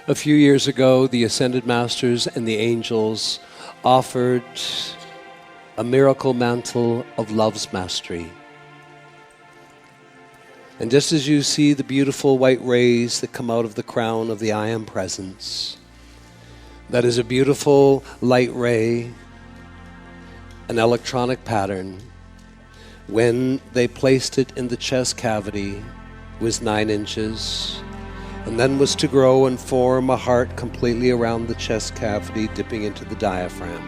A few years ago, the Ascended Masters and the angels offered a miracle mantle of love's mastery. And just as you see the beautiful white rays that come out of the crown of the I Am Presence, that is a beautiful light ray, an electronic pattern. When they placed it in the chest cavity, was 9 inches, and then was to grow and form a heart completely around the chest cavity, dipping into the diaphragm.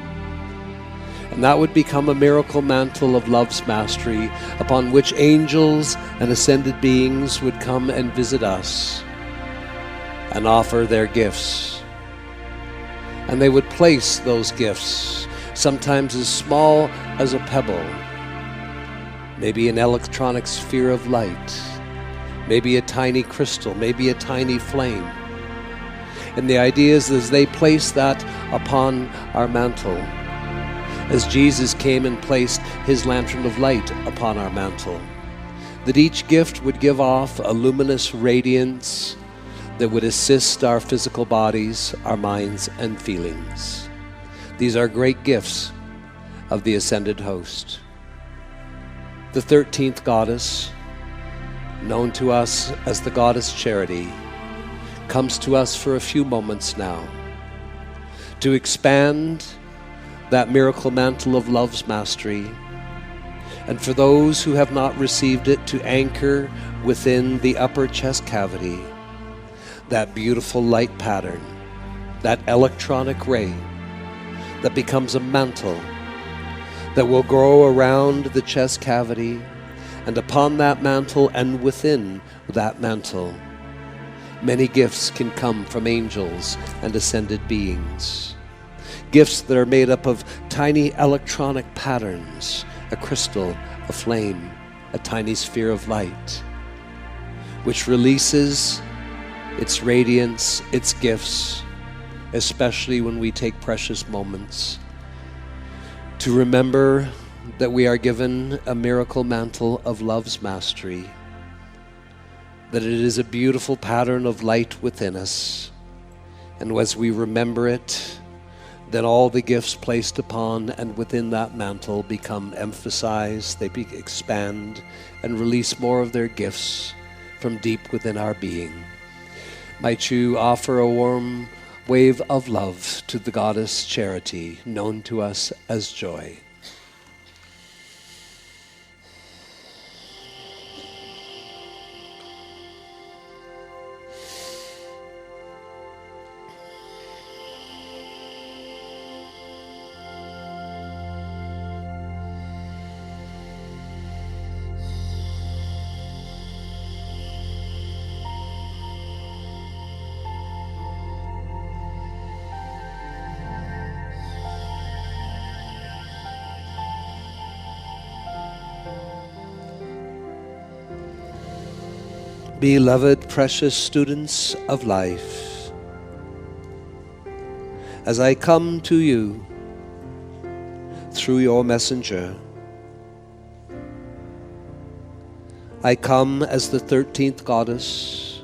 And that would become a miracle mantle of love's mastery, upon which angels and ascended beings would come and visit us and offer their gifts. And they would place those gifts, sometimes as small as a pebble, maybe an electronic sphere of light, maybe a tiny crystal, maybe a tiny flame. And the idea is, as they place that upon our mantle, as Jesus came and placed his lantern of light upon our mantle, that each gift would give off a luminous radiance that would assist our physical bodies, our minds, and feelings. These are great gifts of the Ascended Host. The 13th goddess, known to us as the Goddess Charity, comes to us for a few moments now to expand that miracle mantle of love's mastery, and for those who have not received it, to anchor within the upper chest cavity that beautiful light pattern, that electronic ray that becomes a mantle that will grow around the chest cavity, and upon that mantle and within that mantle, many gifts can come from angels and ascended beings. Gifts that are made up of tiny electronic patterns, a crystal, a flame, a tiny sphere of light, which releases its radiance, its gifts, especially when we take precious moments to remember that we are given a miracle mantle of love's mastery, that it is a beautiful pattern of light within us. And as we remember it, then all the gifts placed upon and within that mantle become emphasized, they expand and release more of their gifts from deep within our being. Might you offer a warm wave of love to the Goddess Charity, known to us as Joy. Beloved, precious students of life, as I come to you through your messenger, I come as the 13th goddess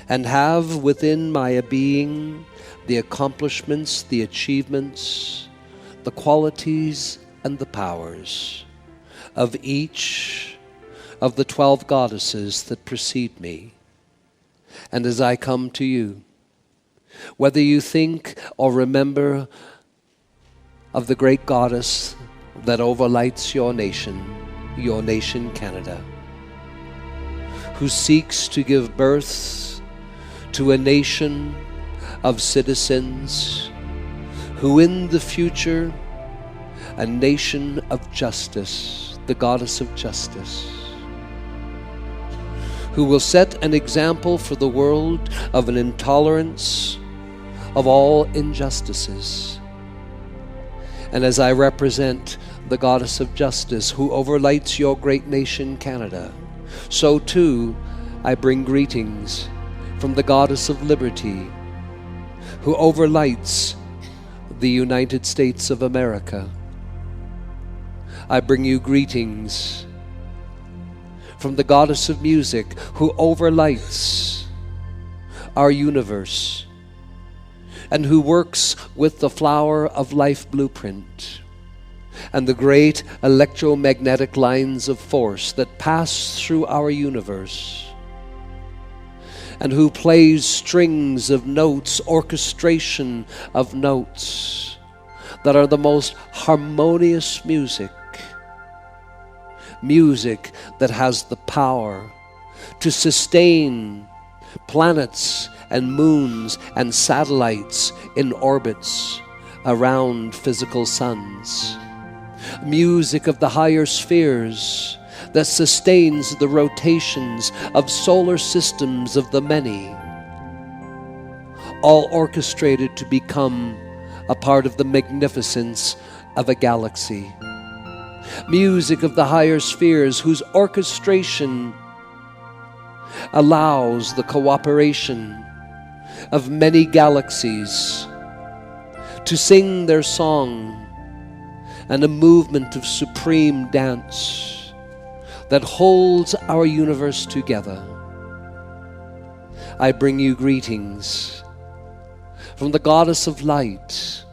and have within my being the accomplishments, the achievements, the qualities, and the powers of each of the 12 goddesses that precede me. And as I come to you, whether you think or remember of the great goddess that overlights your nation Canada, who seeks to give birth to a nation of citizens who in the future, a nation of justice, the goddess of justice, who will set an example for the world of an intolerance of all injustices. And as I represent the goddess of justice who overlights your great nation, Canada, so too I bring greetings from the goddess of liberty who overlights the United States of America. I bring you greetings from the goddess of music who overlights our universe, and who works with the flower of life blueprint and the great electromagnetic lines of force that pass through our universe, and who plays strings of notes, orchestration of notes that are the most harmonious music that has the power to sustain planets and moons and satellites in orbits around physical suns. Music of the higher spheres that sustains the rotations of solar systems of the many, all orchestrated to become a part of the magnificence of a galaxy. Music of the higher spheres whose orchestration allows the cooperation of many galaxies to sing their song, and a movement of supreme dance that holds our universe together. I bring you greetings from the goddess of light,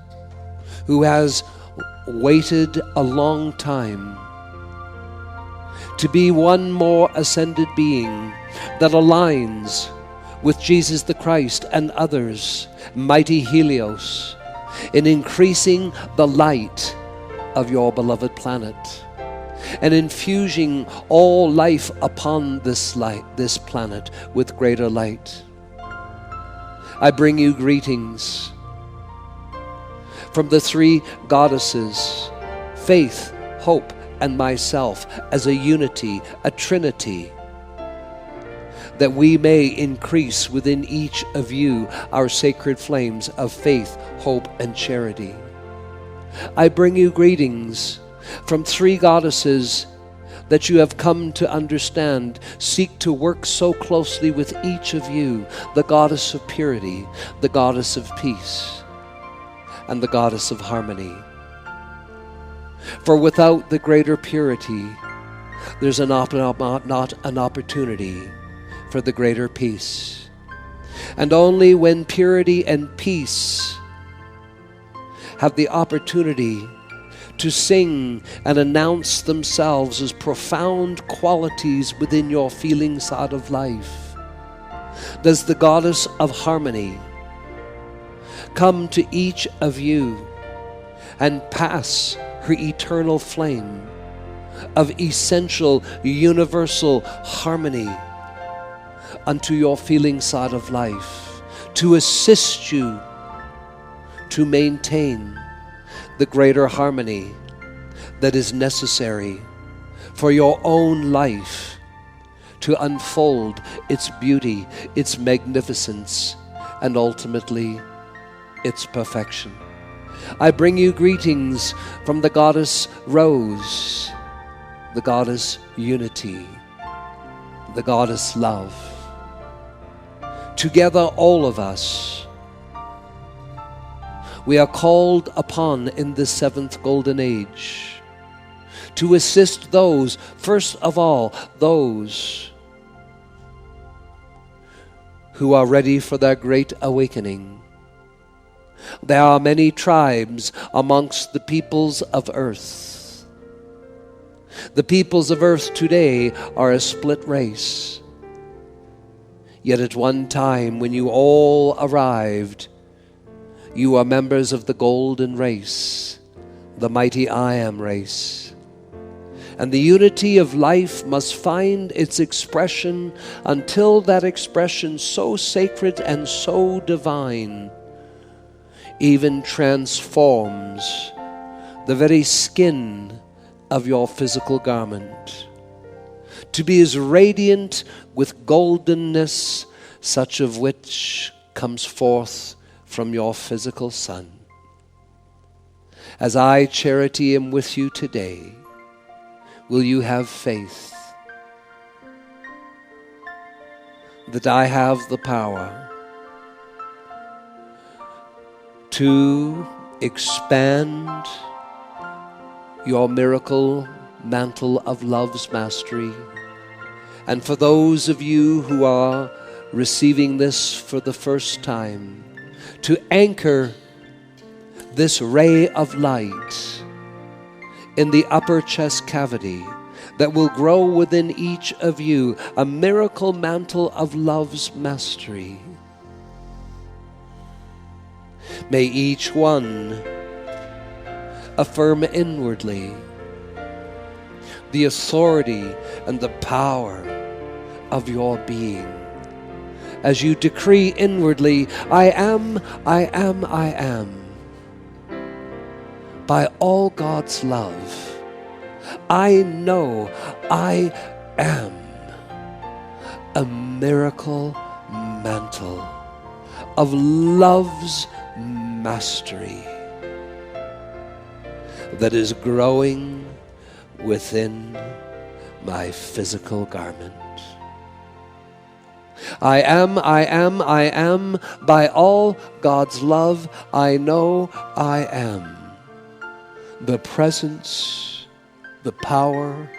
who has waited a long time to be one more ascended being that aligns with Jesus the Christ and others, mighty Helios, in increasing the light of your beloved planet and infusing all life upon this planet with greater light. I bring you greetings from the three goddesses, Faith, Hope, and myself, as a unity, a trinity, that we may increase within each of you our sacred flames of faith, hope, and charity. I bring you greetings from three goddesses that you have come to understand seek to work so closely with each of you, the goddess of purity, the goddess of peace, and the goddess of harmony. For without the greater purity, there's not an opportunity for the greater peace. And only when purity and peace have the opportunity to sing and announce themselves as profound qualities within your feeling side of life, does the goddess of harmony come to each of you and pass her eternal flame of essential universal harmony unto your feeling side of life, to assist you to maintain the greater harmony that is necessary for your own life to unfold its beauty, its magnificence, and ultimately its perfection. I bring you greetings from the goddess Rose, the goddess Unity, the goddess Love. Together, all of us, we are called upon in this seventh golden age to assist those, first of all, those who are ready for their great awakening. There are many tribes amongst the peoples of earth. The peoples of earth today are a split race. Yet at one time, when you all arrived, you are members of the golden race, the mighty I Am race. And the unity of life must find its expression until that expression so sacred and so divine even transforms the very skin of your physical garment to be as radiant with goldenness, such of which comes forth from your physical sun. As I, Charity, am with you today, will you have faith that I have the power to expand your miracle mantle of love's mastery? And for those of you who are receiving this for the first time, to anchor this ray of light in the upper chest cavity that will grow within each of you, a miracle mantle of love's mastery. May each one affirm inwardly the authority and the power of your being. As you decree inwardly, I am, I am, I am. By all God's love, I know I am a miracle mantle of love's mastery that is growing within my physical garment. I am, I am, I am. By all God's love, I know I am the presence, the power,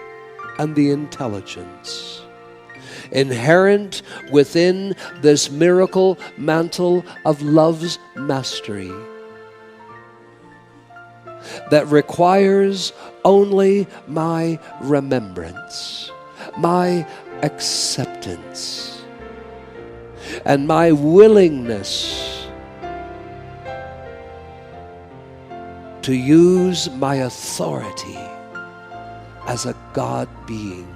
and the intelligence inherent within this miracle mantle of love's mastery that requires only my remembrance, my acceptance, and my willingness to use my authority as a God being.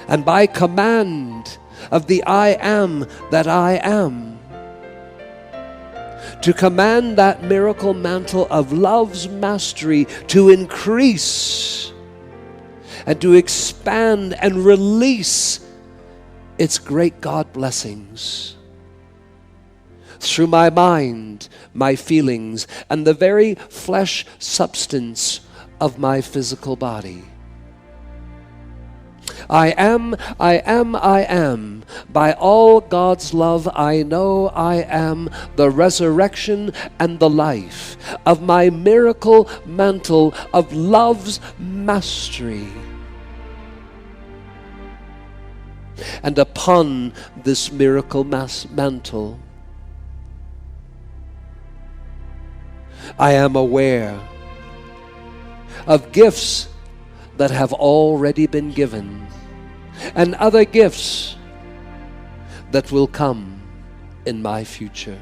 And by command of the I am that I am, to command that miracle mantle of love's mastery to increase and to expand and release its great God blessings through my mind, my feelings, and the very flesh substance of my physical body. I am, I am, I am. By all God's love, I know I am the resurrection and the life of my miracle mantle of love's mastery. And upon this miracle mantle, I am aware of gifts that have already been given, and other gifts that will come in my future.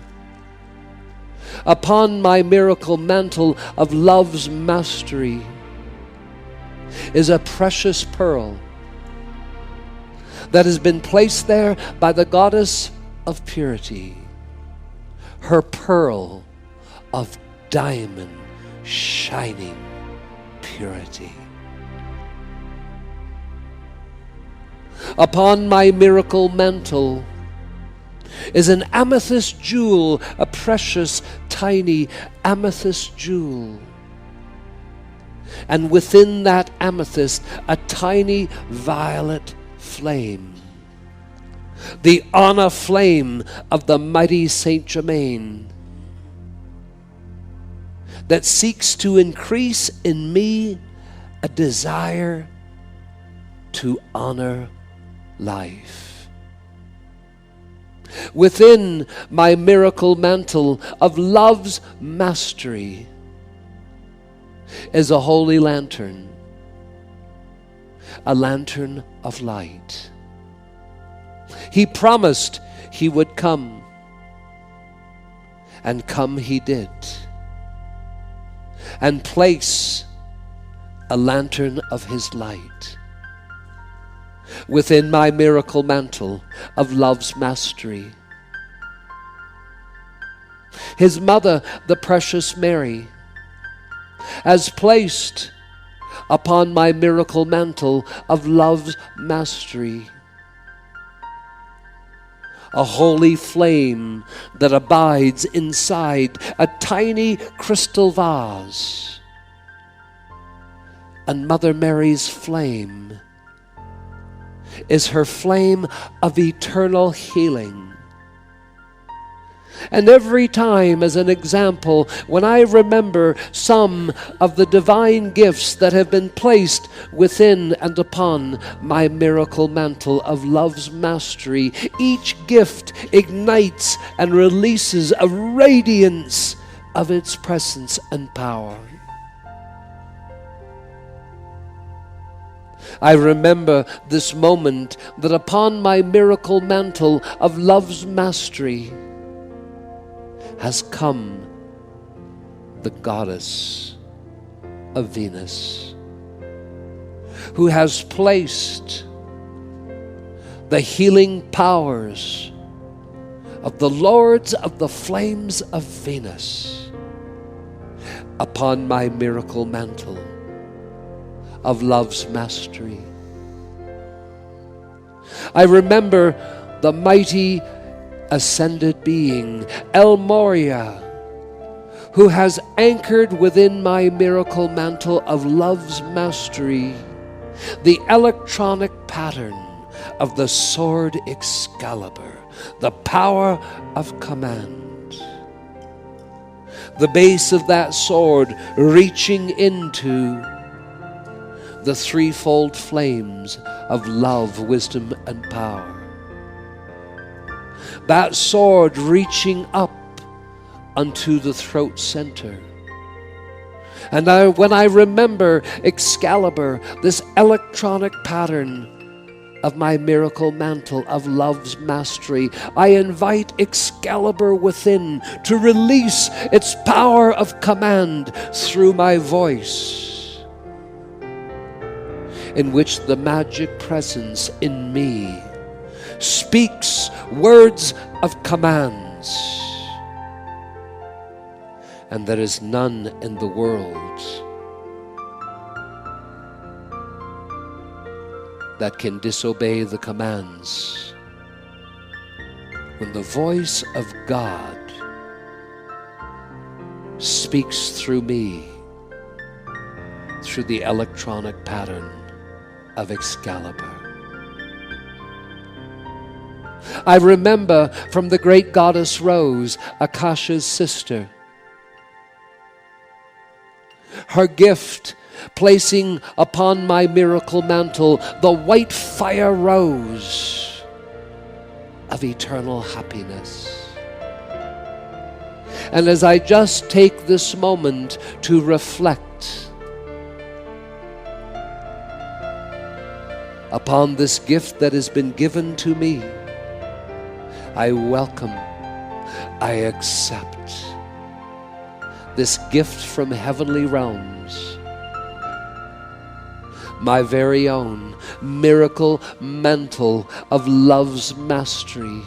Upon my miracle mantle of love's mastery is a precious pearl that has been placed there by the goddess of purity, her pearl of diamond shining purity. Upon my miracle mantle is an amethyst jewel, a precious, tiny amethyst jewel. And within that amethyst, a tiny violet flame, the honor flame of the mighty Saint Germain, that seeks to increase in me a desire to honor life. Within my miracle mantle of love's mastery is a holy lantern, a lantern of light. He promised he would come, and come he did, and place a lantern of his light within my miracle mantle of love's mastery. His mother, the precious Mary, has placed upon my miracle mantle of love's mastery a holy flame that abides inside a tiny crystal vase. And Mother Mary's flame is her flame of eternal healing. And every time, as an example, when I remember some of the divine gifts that have been placed within and upon my miracle mantle of love's mastery, each gift ignites and releases a radiance of its presence and power. I remember this moment that upon my miracle mantle of love's mastery has come the goddess of Venus, who has placed the healing powers of the lords of the flames of Venus upon my miracle mantle of love's mastery. I remember the mighty ascended being, El Moria, who has anchored within my miracle mantle of love's mastery the electronic pattern of the sword Excalibur, the power of command. The base of that sword reaching into the threefold flames of love, wisdom, and power. That sword reaching up unto the throat center. And when I remember Excalibur, this electronic pattern of my miracle mantle of love's mastery, I invite Excalibur within to release its power of command through my voice, in which the magic presence in me speaks words of commands. And there is none in the world that can disobey the commands when the voice of God speaks through me, through the electronic pattern of Excalibur. I remember from the great goddess Rose, Akasha's sister, her gift placing upon my miracle mantle the white fire rose of eternal happiness. And as I just take this moment to reflect upon this gift that has been given to me, I welcome, I accept this gift from heavenly realms, my very own miracle mantle of love's mastery,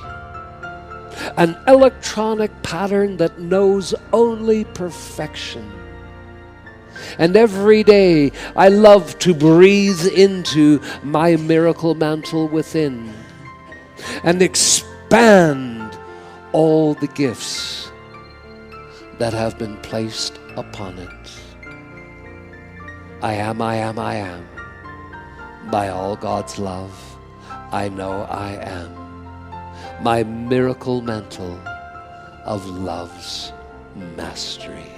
an electronic pattern that knows only perfection. And every day I love to breathe into my miracle mantle within and expand all the gifts that have been placed upon it. I am, I am, I am. By all God's love, I know I am. My miracle mantle of love's mastery.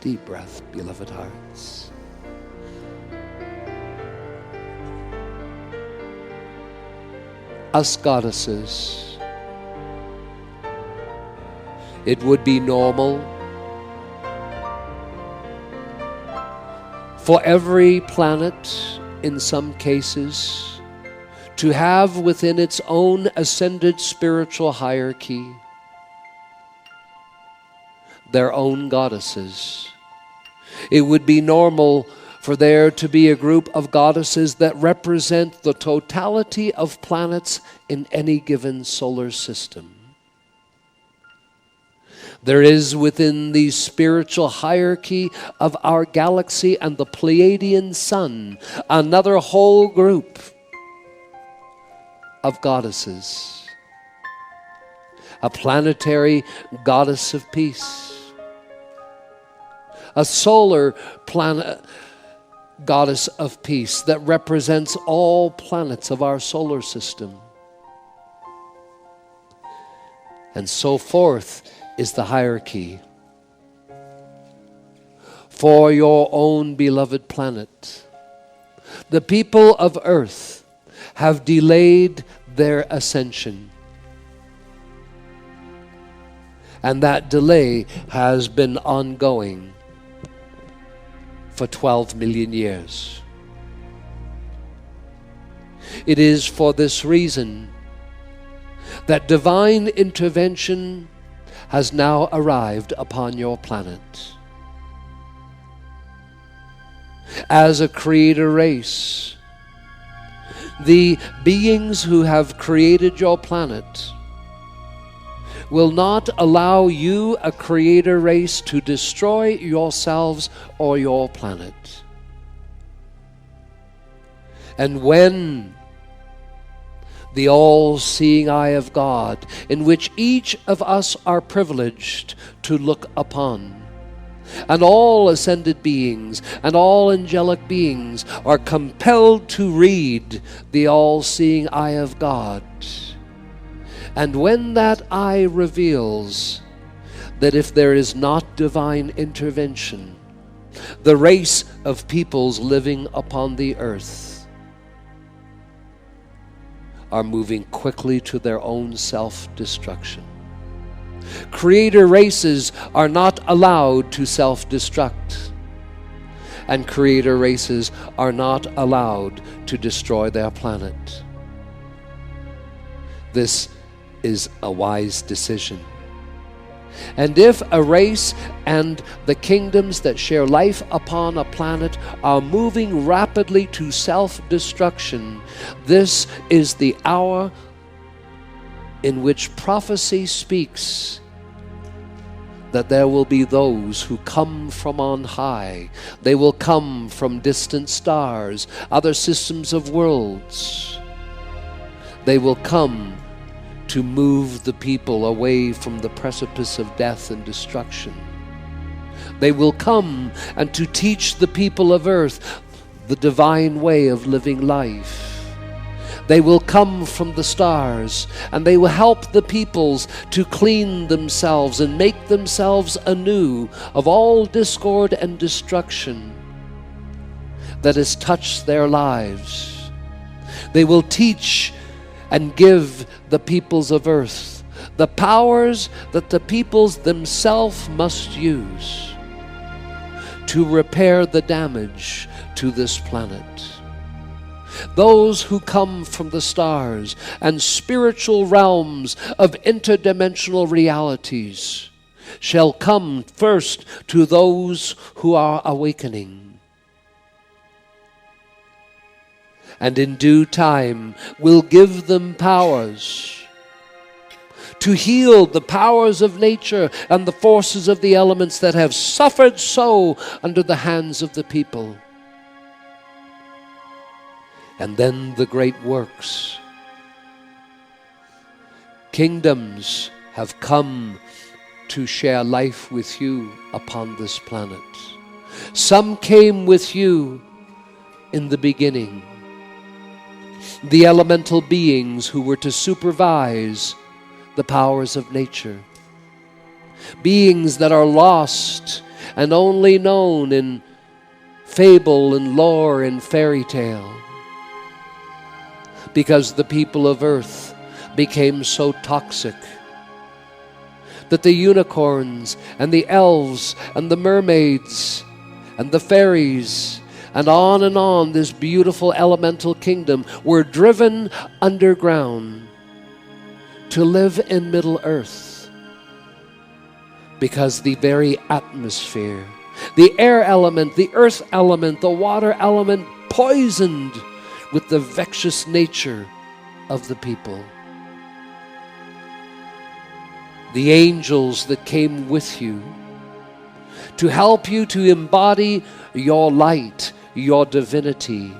Deep breath, beloved hearts. Us goddesses, it would be normal for every planet, in some cases, to have within its own ascended spiritual hierarchy their own goddesses. It would be normal for there to be a group of goddesses that represent the totality of planets in any given solar system. There is within the spiritual hierarchy of our galaxy and the Pleiadian sun another whole group of goddesses. A planetary goddess of peace. A solar planet goddess of peace that represents all planets of our solar system. And so forth is the hierarchy. For your own beloved planet, the people of earth have delayed their ascension. And that delay has been ongoing for 12 million years. It is for this reason that divine intervention has now arrived upon your planet. As a creator race, the beings who have created your planet will not allow you, a creator race, to destroy yourselves or your planet. And when the all-seeing eye of God, in which each of us are privileged to look upon, and all ascended beings and all angelic beings are compelled to read the all-seeing eye of God. And when that eye reveals that if there is not divine intervention, the race of peoples living upon the earth are moving quickly to their own self-destruction. Creator races are not allowed to self-destruct, and creator races are not allowed to destroy their planet. This is a wise decision. And if a race and the kingdoms that share life upon a planet are moving rapidly to self-destruction, this is the hour in which prophecy speaks that there will be those who come from on high. They will come from distant stars, other systems of worlds. They will come to move the people away from the precipice of death and destruction. They will come and to teach the people of earth the divine way of living life. They will come from the stars, and they will help the peoples to clean themselves and make themselves anew of all discord and destruction that has touched their lives. They will teach and give the peoples of earth the powers that the peoples themselves must use to repair the damage to this planet. Those who come from the stars and spiritual realms of interdimensional realities shall come first to those who are awakening, and in due time will give them powers to heal the powers of nature and the forces of the elements that have suffered so under the hands of the people. And then the great works. Kingdoms have come to share life with you upon this planet. Some came with you in the beginning. The elemental beings who were to supervise the powers of nature. Beings that are lost and only known in fable and lore and fairy tale. Because the people of earth became so toxic that the unicorns and the elves and the mermaids and the fairies and on, this beautiful elemental kingdom were driven underground to live in Middle Earth. Because the very atmosphere, the air element, the earth element, the water element poisoned with the vexatious nature of the people. The angels that came with you to help you to embody your light, your divinity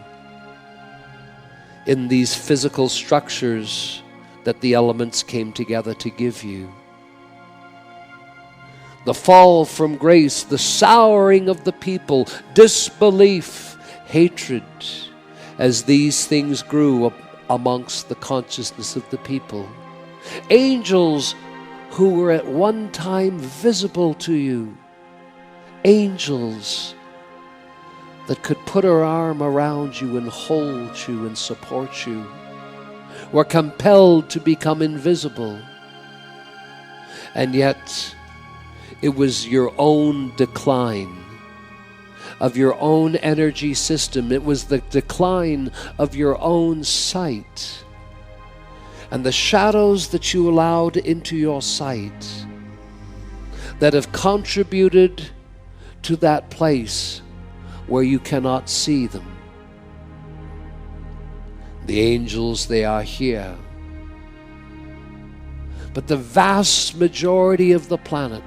in these physical structures that the elements came together to give you. The fall from grace, the souring of the people, disbelief, hatred, as these things grew up amongst the consciousness of the people. Angels who were at one time visible to you, angels that could put her arm around you and hold you and support you, were compelled to become invisible. And yet, it was your own decline of your own energy system. It was the decline of your own sight and the shadows that you allowed into your sight that have contributed to that place where you cannot see them. The angels, they are here. But the vast majority of the planet,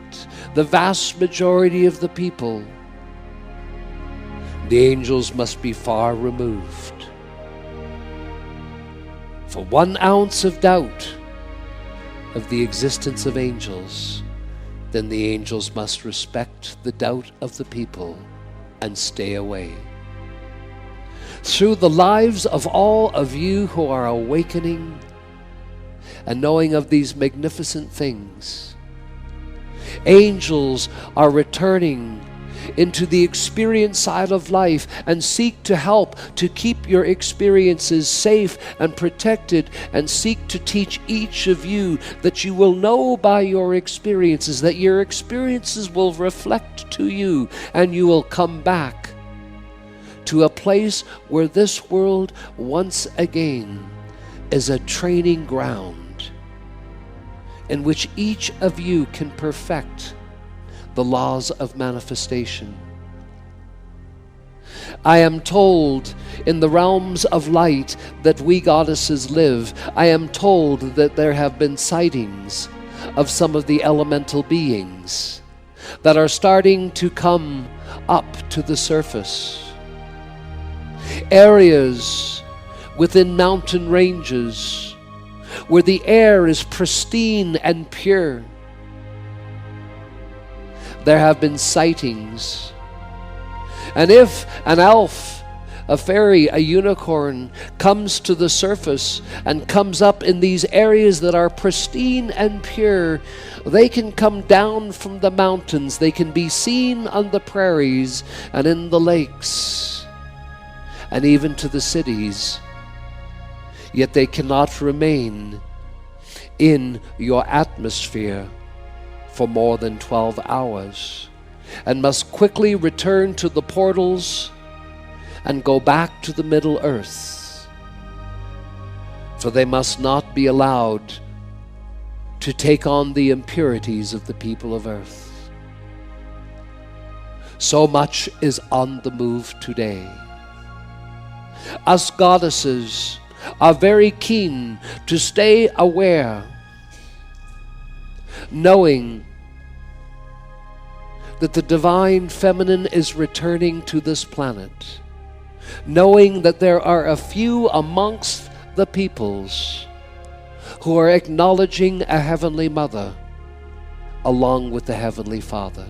the vast majority of the people, the angels must be far removed. For 1 ounce of doubt of the existence of angels, then the angels must respect the doubt of the people and stay away. Through the lives of all of you who are awakening and knowing of these magnificent things, angels are returning into the experience side of life and seek to help to keep your experiences safe and protected, and seek to teach each of you that you will know by your experiences, that your experiences will reflect to you, and you will come back to a place where this world once again is a training ground in which each of you can perfect the laws of manifestation. I am told in the realms of light that we goddesses live, I am told that there have been sightings of some of the elemental beings that are starting to come up to the surface. Areas within mountain ranges where the air is pristine and pure. There have been sightings. And if an elf, a fairy, a unicorn comes to the surface and comes up in these areas that are pristine and pure, they can come down from the mountains. They can be seen on the prairies and in the lakes and even to the cities. Yet they cannot remain in your atmosphere for more than 12 hours, and must quickly return to the portals and go back to the Middle Earth, for they must not be allowed to take on the impurities of the people of Earth. So much is on the move today. Us goddesses are very keen to stay aware, knowing that the divine feminine is returning to this planet, knowing that there are a few amongst the peoples who are acknowledging a Heavenly Mother along with the Heavenly Father.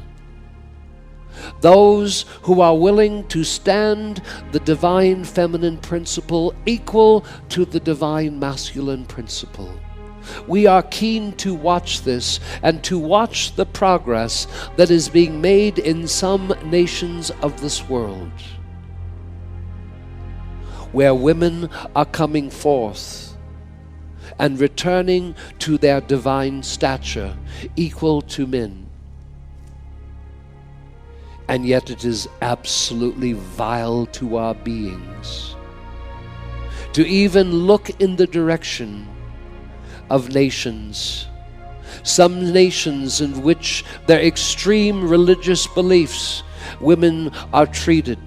Those who are willing to stand the divine feminine principle equal to the divine masculine principle. We are keen to watch this and to watch the progress that is being made in some nations of this world, where women are coming forth and returning to their divine stature equal to men. And yet it is absolutely vile to our beings to even look in the direction of nations, some nations in which their extreme religious beliefs, women are treated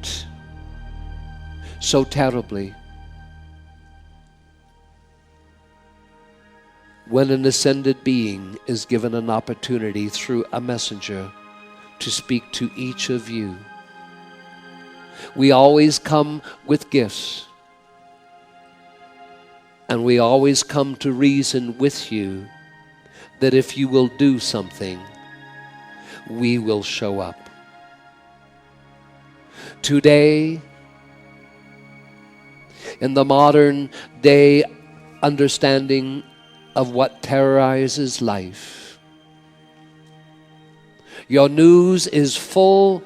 so terribly. When an ascended being is given an opportunity through a messenger to speak to each of you, we always come with gifts. And we always come to reason with you that if you will do something, we will show up. Today, in the modern day understanding of what terrorizes life, Your news is full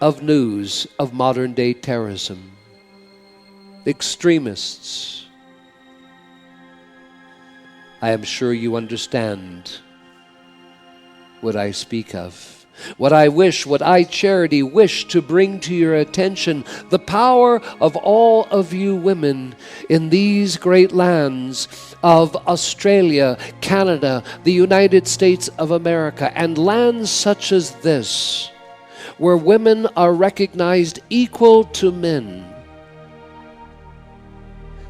of news of modern day terrorism, extremists. I am sure you understand what I speak of. What I charity wish to bring to your attention, the power of all of you women in these great lands of Australia, Canada, the United States of America, and lands such as this, where women are recognized equal to men.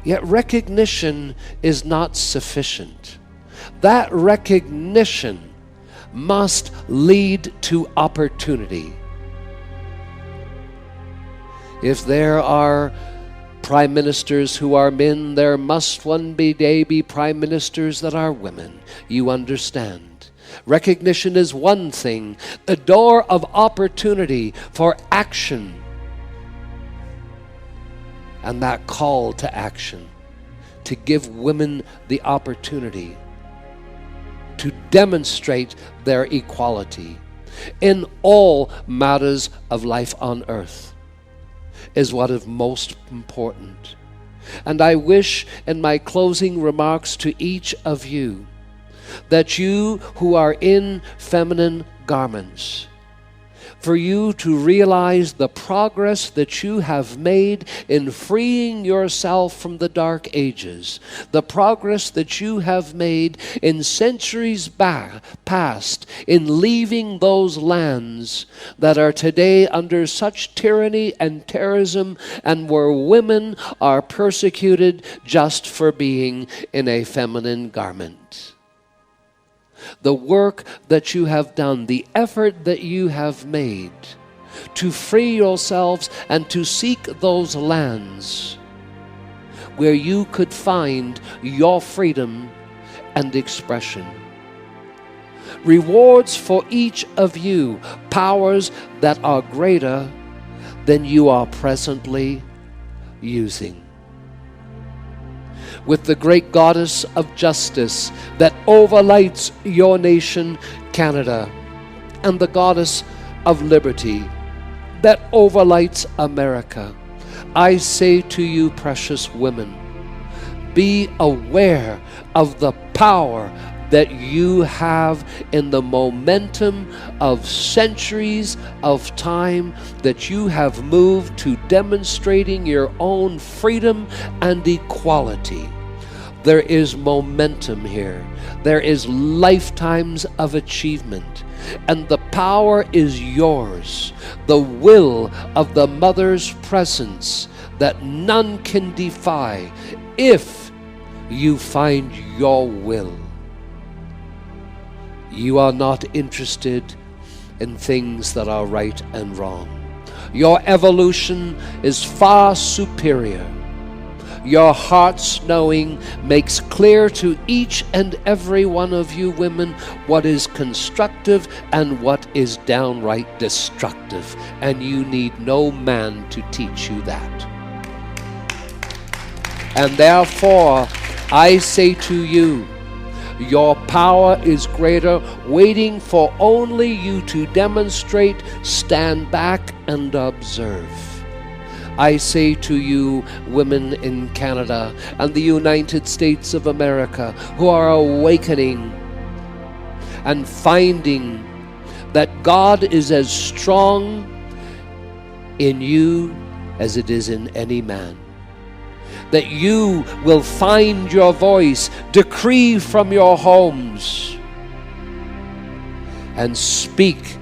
Yet recognition is not sufficient. That recognition must lead to opportunity. If there are prime ministers who are men, there must one day be prime ministers that are women. You understand. Recognition is one thing, the door of opportunity for action, and that call to action to give women the opportunity to demonstrate their equality in all matters of life on earth is what is most important. And I wish in my closing remarks to each of you that you who are in feminine garments, for you to realize the progress that you have made in freeing yourself from the dark ages, the progress that you have made in centuries past in leaving those lands that are today under such tyranny and terrorism, and where women are persecuted just for being in a feminine garment. The work that you have done, the effort that you have made to free yourselves and to seek those lands where you could find your freedom and expression. Rewards for each of you, powers that are greater than you are presently using. With the great goddess of justice that overlights your nation, Canada, and the goddess of liberty that overlights America, I say to you, precious women, be aware of the power that you have in the momentum of centuries of time that you have moved to demonstrating your own freedom and equality. There is momentum here. There is lifetimes of achievement, and the power is yours. The will of the Mother's presence that none can defy if you find your will. You are not interested in things that are right and wrong. Your evolution is far superior. Your heart's knowing makes clear to each and every one of you women what is constructive and what is downright destructive, and you need no man to teach you that. And therefore, I say to you, your power is greater, waiting for only you to demonstrate, stand back and observe. I say to you, women in Canada and the United States of America, who are awakening and finding that God is as strong in you as it is in any man, that you will find your voice, decree from your homes, and speak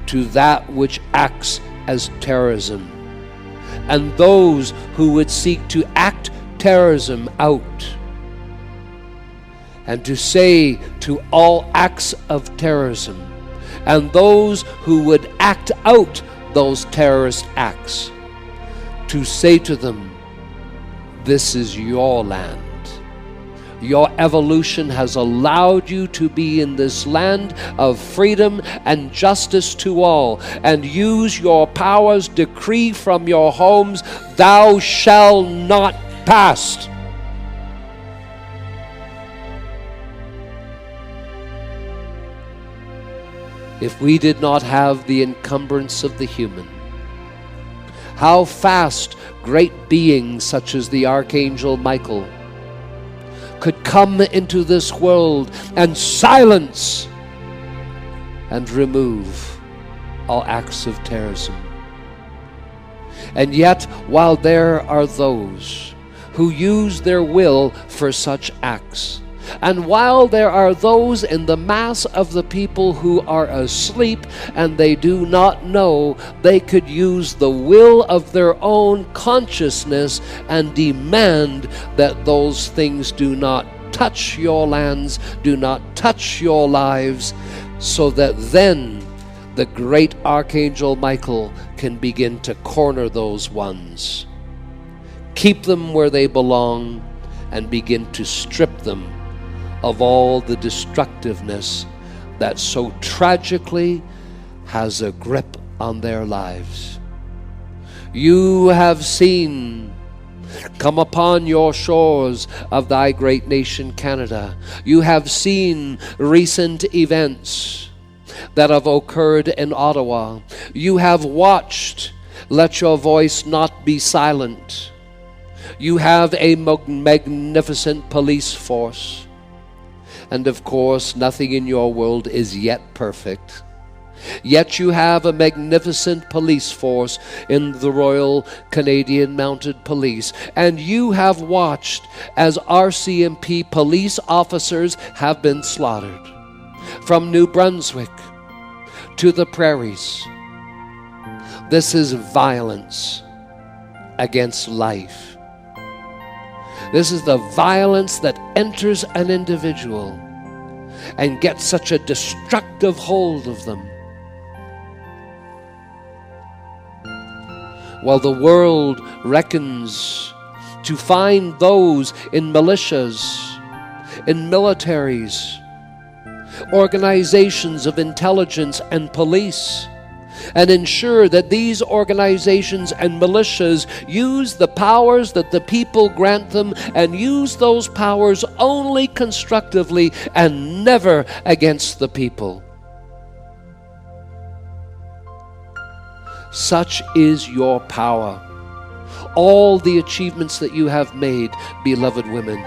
to that which acts as terrorism, and those who would seek to act terrorism out, and to say to all acts of terrorism, and those who would act out those terrorist acts, to say to them, this is your land. Your evolution has allowed you to be in this land of freedom and justice to all, and use your powers, decree from your homes, thou shalt not pass. if we did not have the encumbrance of the human. How fast great beings such as the Archangel Michael could come into this world and silence and remove all acts of terrorism. And yet, while there are those who use their will for such acts, and while there are those in the mass of the people who are asleep and they do not know, they could use the will of their own consciousness and demand that those things do not touch your lands, do not touch your lives, so that then the great Archangel Michael can begin to corner those ones, keep them where they belong, and begin to strip them of all the destructiveness that so tragically has a grip on their lives. You have seen come upon your shores of thy great nation Canada. You have seen recent events that have occurred in Ottawa. You have watched. Let your voice not be silent. You have a magnificent police force. And of course, nothing in your world is yet perfect. Yet you have a magnificent police force in the Royal Canadian Mounted Police. And you have watched as RCMP police officers have been slaughtered. From New Brunswick to the prairies. This is violence against life. This is the violence that enters an individual and gets such a destructive hold of them. While the world reckons to find those in militias, in militaries, organizations of intelligence and police, and ensure that these organizations and militias use the powers that the people grant them, and use those powers only constructively and never against the people. Such is your power. All the achievements that you have made, beloved women,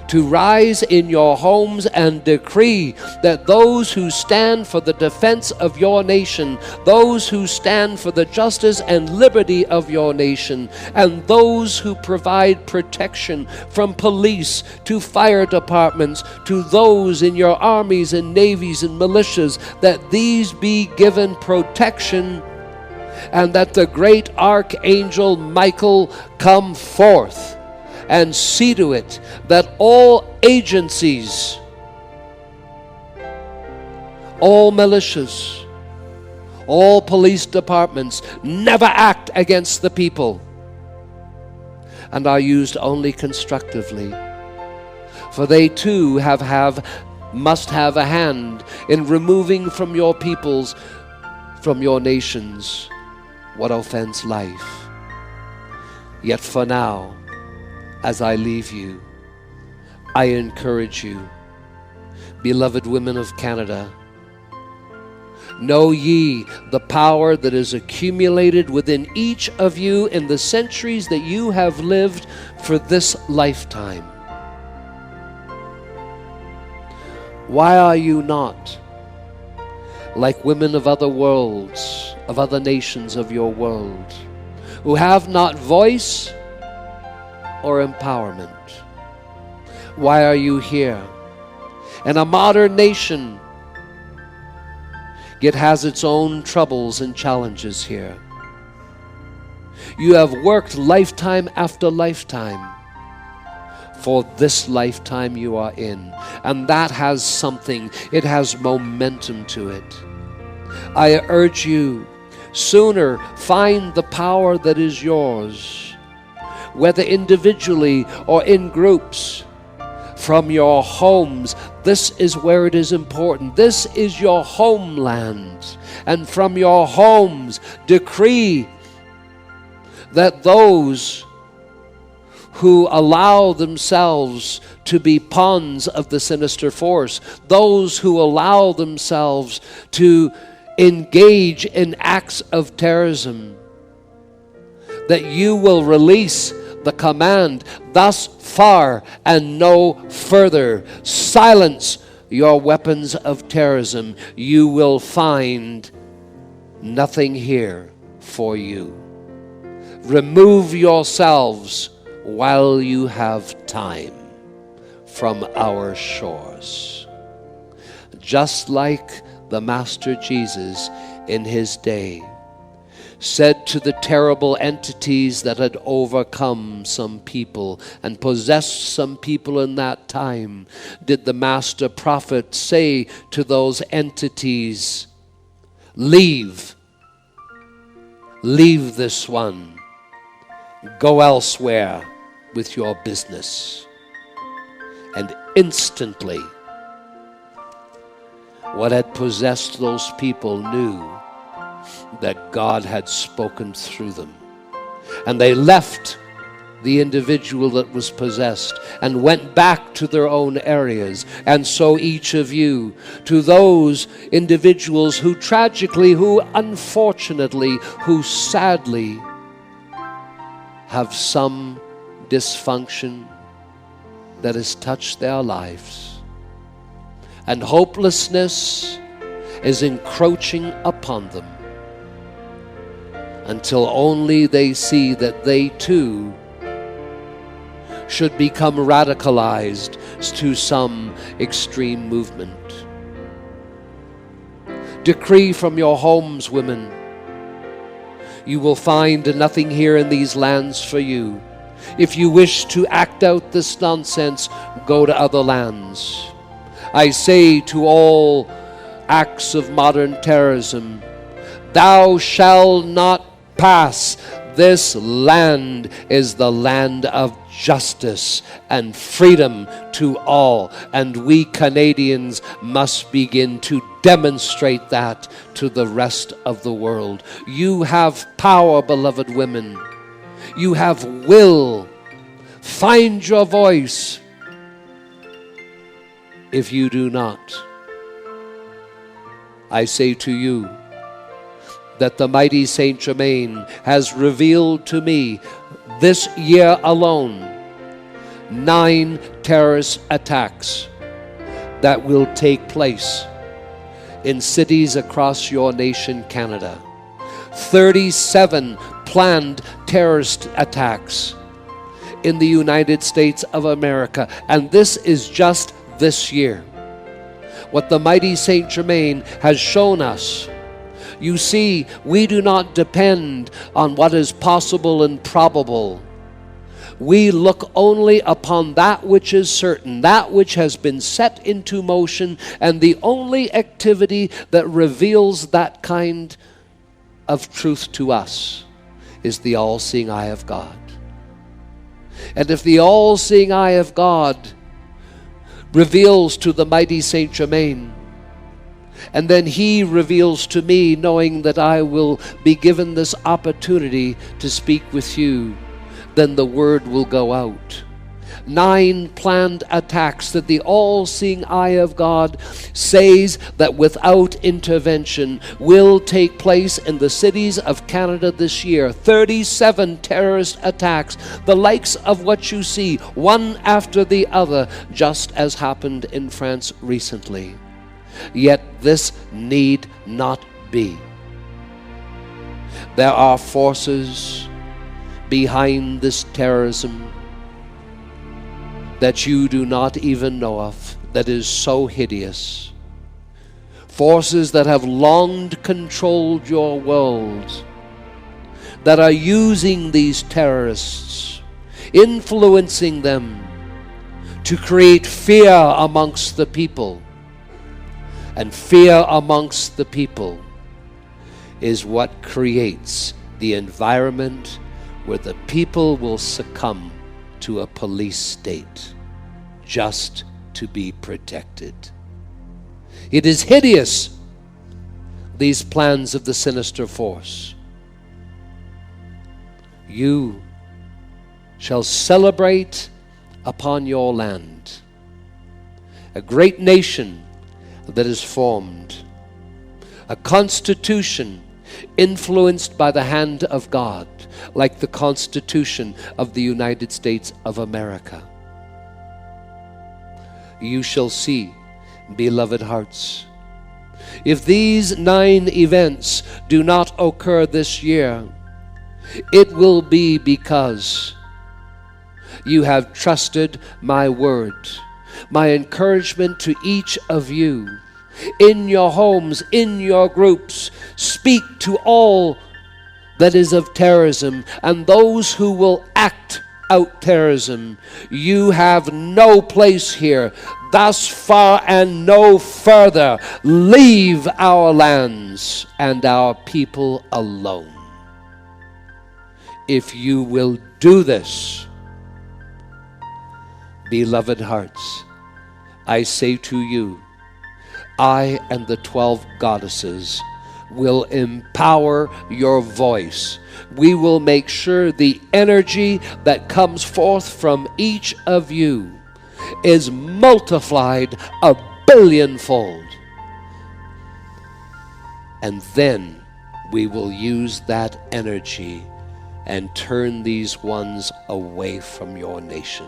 to rise in your homes and decree that those who stand for the defense of your nation, those who stand for the justice and liberty of your nation, and those who provide protection from police to fire departments to those in your armies and navies and militias, that these be given protection, and that the great Archangel Michael come forth and see to it that all agencies, all militias, all police departments never act against the people and are used only constructively. For they too must have a hand in removing from your peoples, from your nations, what offends life. Yet for now, as I leave you, I encourage you, beloved women of Canada, know ye the power that is accumulated within each of you in the centuries that you have lived for this lifetime. Why are you not like women of other worlds, of other nations of your world, who have not voice or empowerment? Why are you here? And a modern nation, yet has its own troubles and challenges here. You have worked lifetime after lifetime for this lifetime you are in, and that has something, it has momentum to it. I urge you, sooner find the power that is yours, whether individually or in groups, from your homes. This is where it is important. This is your homeland. And from your homes, decree that those who allow themselves to be pawns of the sinister force, those who allow themselves to engage in acts of terrorism, that you will release the command, thus far and no further. Silence your weapons of terrorism. You will find nothing here for you. Remove yourselves while you have time from our shores. Just like the Master Jesus in his day said to the terrible entities that had overcome some people and possessed some people in that time, did the Master Prophet say to those entities, leave this one, go elsewhere with your business. And instantly, what had possessed those people knew that God had spoken through them. And they left the individual that was possessed and went back to their own areas. And so each of you, to those individuals who tragically, who unfortunately, who sadly have some dysfunction that has touched their lives, and hopelessness is encroaching upon them, until only they see that they too should become radicalized to some extreme movement. Decree from your homes, women. You will find nothing here in these lands for you. If you wish to act out this nonsense, go to other lands. I say to all acts of modern terrorism, thou shalt not pass. This land is the land of justice and freedom to all, and we Canadians must begin to demonstrate that to the rest of the world. You have power, beloved women. You have will. Find your voice. If you do not, I say to you that the mighty Saint Germain has revealed to me this year alone 9 terrorist attacks that will take place in cities across your nation, Canada. 37 planned terrorist attacks in the United States of America. And this is just this year. What the mighty Saint Germain has shown us. You see, we do not depend on what is possible and probable. We look only upon that which is certain, that which has been set into motion, and the only activity that reveals that kind of truth to us is the all-seeing eye of God. And if the all-seeing eye of God reveals to the mighty Saint Germain, and then he reveals to me, knowing that I will be given this opportunity to speak with you, then the word will go out. 9 planned attacks that the all-seeing eye of God says that without intervention will take place in the cities of Canada this year. 37 terrorist attacks, the likes of what you see, one after the other, just as happened in France recently. Yet this need not be. There are forces behind this terrorism that you do not even know of, that is so hideous. Forces that have long controlled your world, that are using these terrorists, influencing them to create fear amongst the people. And fear amongst the people is what creates the environment where the people will succumb to a police state just to be protected. It is hideous, these plans of the sinister force. You shall celebrate upon your land. A great nation that is formed. A constitution influenced by the hand of God, like the Constitution of the United States of America. You shall see, beloved hearts, if these 9 events do not occur this year, it will be because you have trusted my word. My encouragement to each of you, in your homes, in your groups, speak to all that is of terrorism and those who will act out terrorism. You have no place here. Thus far and no further. Leave our lands and our people alone. If you will do this, beloved hearts, I say to you, I and the 12 goddesses will empower your voice. We will make sure the energy that comes forth from each of you is multiplied 1,000,000,000-fold. And then we will use that energy and turn these ones away from your nation.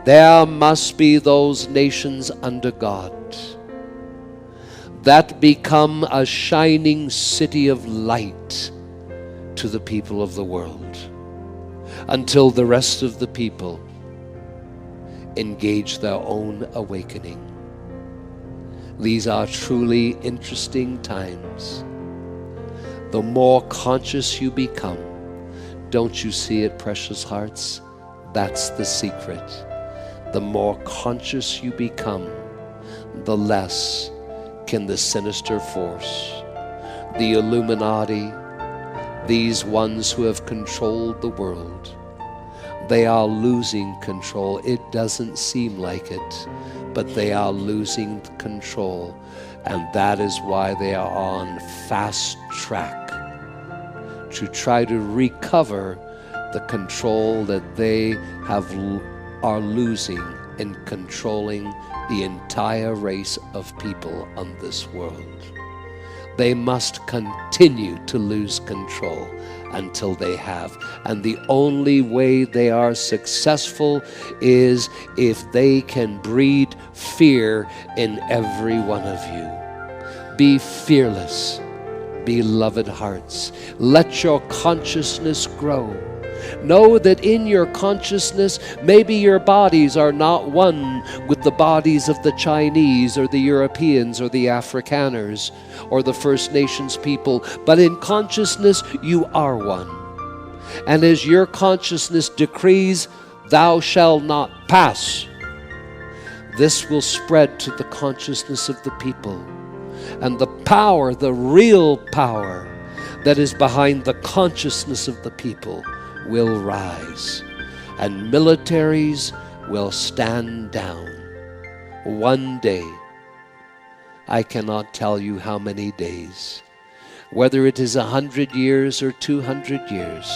There must be those nations under God that become a shining city of light to the people of the world, until the rest of the people engage their own awakening. These are truly interesting times. The more conscious you become, don't you see it, precious hearts? That's the secret. The more conscious you become, the less can the sinister force, the Illuminati, these ones who have controlled the world, they are losing control. It doesn't seem like it, but they are losing control. And that is why they are on fast track to try to recover the control that they are losing in controlling the entire race of people on this world. They must continue to lose control until they have. And the only way they are successful is if they can breed fear in every one of you. Be fearless, beloved hearts. Let your consciousness grow. Know that in your consciousness, maybe your bodies are not one with the bodies of the Chinese or the Europeans or the Afrikaners or the First Nations people, but in consciousness you are one. And as your consciousness decrees, thou shalt not pass, this will spread to the consciousness of the people. And the power, the real power that is behind the consciousness of the people will rise, and militaries will stand down. One day, I cannot tell you how many days, whether it is 100 years or 200 years,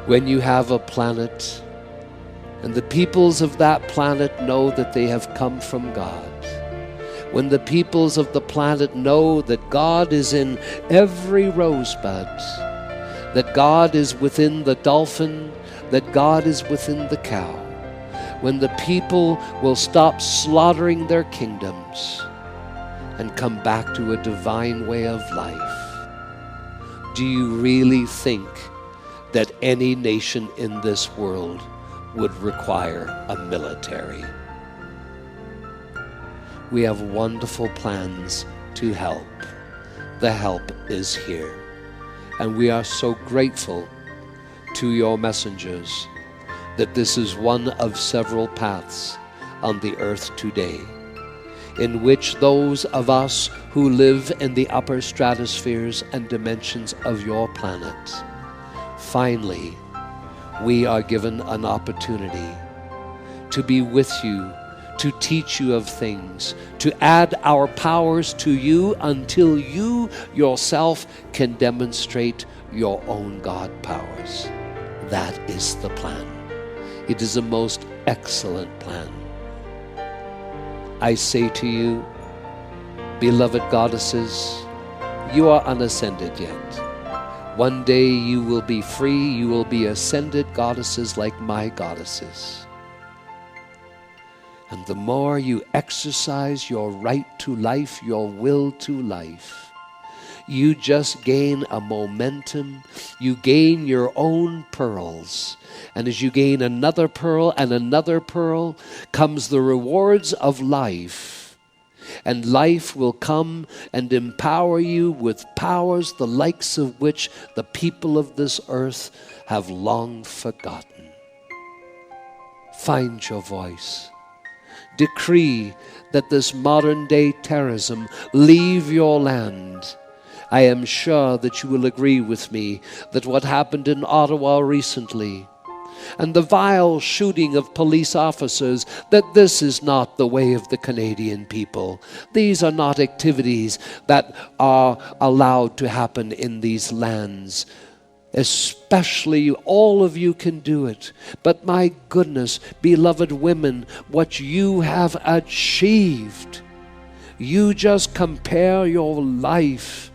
when you have a planet and the peoples of that planet know that they have come from God, when the peoples of the planet know that God is in every rosebud, that God is within the dolphin, that God is within the cow, when the people will stop slaughtering their kingdoms and come back to a divine way of life, do you really think that any nation in this world would require a military? We have wonderful plans to help. The help is here. And we are so grateful to your messengers that this is one of several paths on the earth today in which those of us who live in the upper stratospheres and dimensions of your planet, finally, we are given an opportunity to be with you, to teach you of things, to add our powers to you until you yourself can demonstrate your own God powers. That is the plan. It is a most excellent plan. I say to you, beloved goddesses, you are unascended yet. One day you will be free, you will be ascended goddesses like my goddesses. And the more you exercise your right to life, your will to life, you just gain a momentum. You gain your own pearls. And as you gain another pearl and another pearl, comes the rewards of life. And life will come and empower you with powers the likes of which the people of this earth have long forgotten. Find your voice. Decree that this modern day terrorism leave your land. I am sure that you will agree with me that what happened in Ottawa recently and the vile shooting of police officers, that this is not the way of the Canadian people. These are not activities that are allowed to happen in these lands. Especially all of you can do it. But my goodness, beloved women, what you have achieved. You just compare your life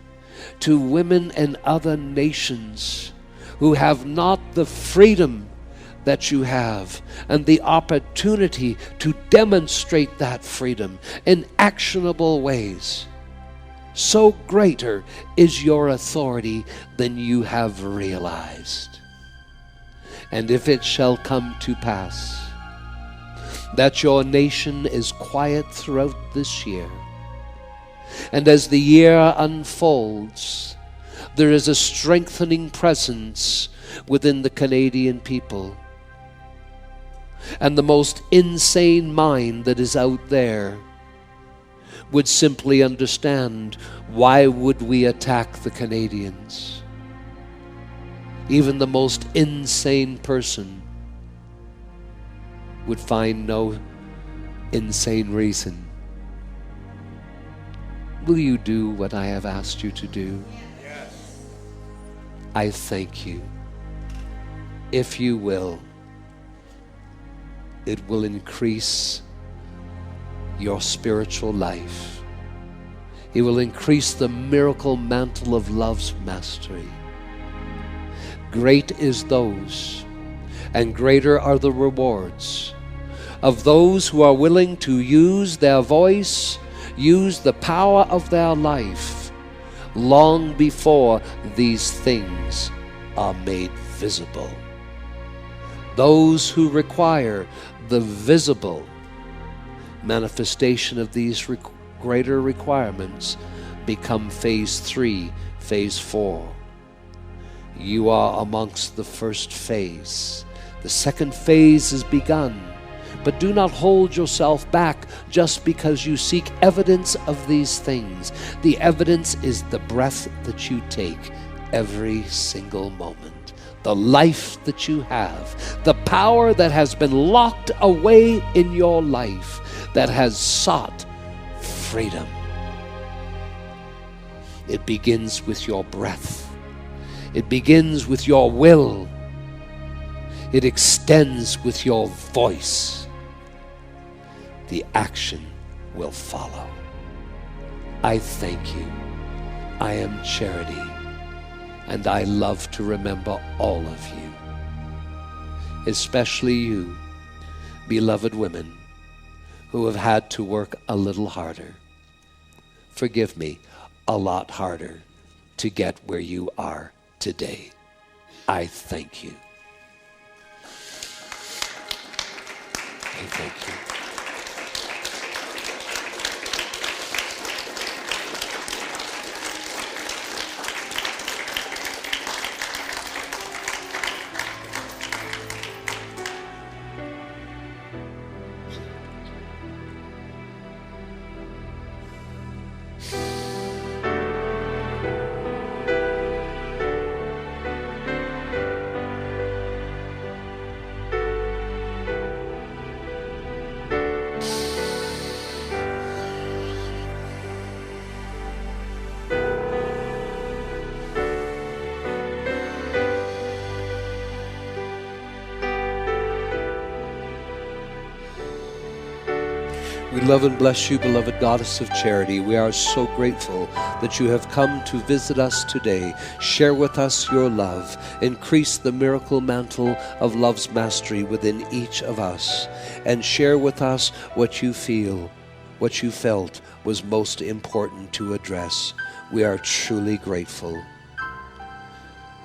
to women in other nations who have not the freedom that you have and the opportunity to demonstrate that freedom in actionable ways. So greater is your authority than you have realized. And if it shall come to pass that your nation is quiet throughout this year, and as the year unfolds, there is a strengthening presence within the Canadian people, and the most insane mind that is out there would simply understand, why would we attack the Canadians? Even the most insane person would find no insane reason. Will you do what I have asked you to do? Yes. I thank you. If you will, it will increase your spiritual life. It will increase the miracle mantle of love's mastery. Great is those, and greater are the rewards of those who are willing to use their voice, use the power of their life, long before these things are made visible. Those who require the visible manifestation of these greater requirements become phase 3, phase 4. You are amongst the first phase. The second phase is begun. But do not hold yourself back just because you seek evidence of these things. The evidence is the breath that you take every single moment, the life that you have, the power that has been locked away in your life, that has sought freedom. It begins with your breath. It begins with your will. It extends with your voice. The action will follow. I thank you. I am Charity, and I love to remember all of you, especially you, beloved women, who have had to work a little harder. Forgive me, a lot harder to get where you are today. I thank you. I thank you. We love and bless you, beloved Goddess of Charity. We are so grateful that you have come to visit us today. Share with us your love. Increase the miracle mantle of love's mastery within each of us. And share with us what you feel, what you felt was most important to address. We are truly grateful.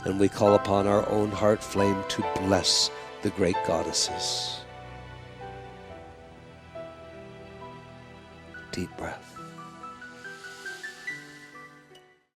And we call upon our own heart flame to bless the great goddesses. Deep breath.